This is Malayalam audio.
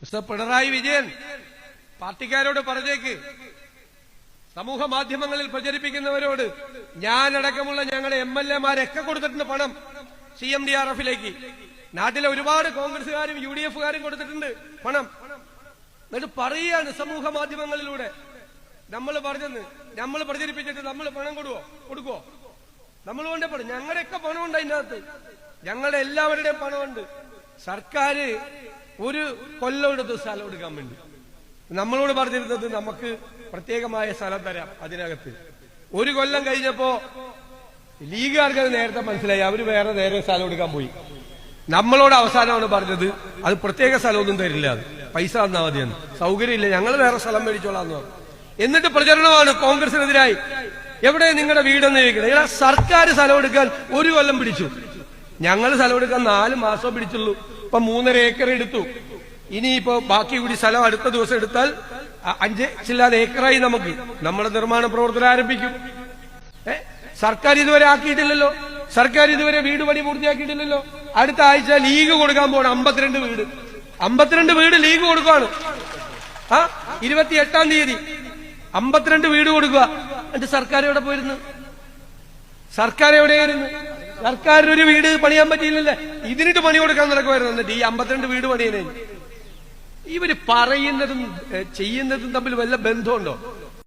മിസ്റ്റർ പിണറായി വിജയൻ പാർട്ടിക്കാരോട് പറഞ്ഞേക്ക്, സമൂഹ മാധ്യമങ്ങളിൽ പ്രചരിപ്പിക്കുന്നവരോട്, ഞാനടക്കമുള്ള ഞങ്ങളുടെ MLA-മാരൊക്കെ കൊടുത്തിട്ടുണ്ട് പണം CMDRF-ലേക്ക്. നാട്ടിലെ ഒരുപാട് കോൺഗ്രസുകാരും UDF-കാരും കൊടുത്തിട്ടുണ്ട് പണം. എന്നിട്ട് പറയുകയാണ് സമൂഹ മാധ്യമങ്ങളിലൂടെ, നമ്മൾ പറഞ്ഞെന്ന്, നമ്മൾ പ്രചരിപ്പിച്ചിട്ട് നമ്മൾ പണം കൊടുക്കുവോ? നമ്മൾ കൊണ്ടേ പണം, ഞങ്ങളുടെയൊക്കെ പണമുണ്ട് അതിൻ്റെ അകത്ത്, ഞങ്ങളുടെ എല്ലാവരുടെയും പണമുണ്ട്. സർക്കാർ ഒരു കൊല്ലം എടുത്ത് സ്ഥലം എടുക്കാൻ വേണ്ടി നമ്മളോട് പറഞ്ഞിരുന്നത് നമുക്ക് പ്രത്യേകമായ സ്ഥലം തരാം. അതിനകത്ത് ഒരു കൊല്ലം കഴിഞ്ഞപ്പോ ലീഗുകാർക്ക് അത് നേരത്തെ മനസ്സിലായി, അവര് വേറെ നേരെ സ്ഥലം എടുക്കാൻ പോയി. നമ്മളോട് അവസാനമാണ് പറഞ്ഞത് അത് പ്രത്യേക സ്ഥലമൊന്നും തരില്ല, അത് പൈസ തന്നാൽ മതിയെന്ന്. സൗകര്യമില്ല, ഞങ്ങൾ വേറെ സ്ഥലം മേടിച്ചോളാന്ന് പറഞ്ഞു. എന്നിട്ട് പ്രചരണമാണ് കോൺഗ്രസിനെതിരായി. എവിടെ നിങ്ങളുടെ വീടെന്ന് ചോദിക്കുന്നത്? ഇവിടെ സർക്കാർ സ്ഥലം എടുക്കാൻ ഒരു കൊല്ലം പിടിച്ചു, ഞങ്ങൾ സ്ഥലം എടുക്കാൻ 4 മാസം പിടിച്ചുള്ളൂ. ഇപ്പൊ 3.5 ഏക്കർ എടുത്തു. ഇനിയിപ്പോ ബാക്കി കൂടി സ്ഥലം അടുത്ത ദിവസം എടുത്താൽ 5 ചില്ലാതെ ഏക്കറായി. നമുക്ക് നമ്മുടെ നിർമ്മാണ പ്രവർത്തനം ആരംഭിക്കും. സർക്കാർ ഇതുവരെ ആക്കിയിട്ടില്ലല്ലോ, സർക്കാർ ഇതുവരെ വീട് പണി പൂർത്തിയാക്കിയിട്ടില്ലല്ലോ. അടുത്ത ആഴ്ച ലീഗ് കൊടുക്കാൻ പോകണം 52 വീട് ലീഗ് കൊടുക്കുകയാണ്. 28-ാം തീയതി 52 വീട് കൊടുക്കുക. എന്നിട്ട് സർക്കാർ എവിടെ പോയിരുന്നു? സർക്കാർ എവിടെയായിരുന്നു? സർക്കാരിനൊരു വീട് പണിയാൻ പറ്റിയില്ലല്ലേ, ഇതിനിട്ട് പണി കൊടുക്കാൻ നടക്കുമായിരുന്നു. എന്നിട്ട് ഈ 52 വീട് പണിയണേ. ഇവര് പറയുന്നതും ചെയ്യുന്നതും തമ്മിൽ വല്ല ബന്ധമുണ്ടോ?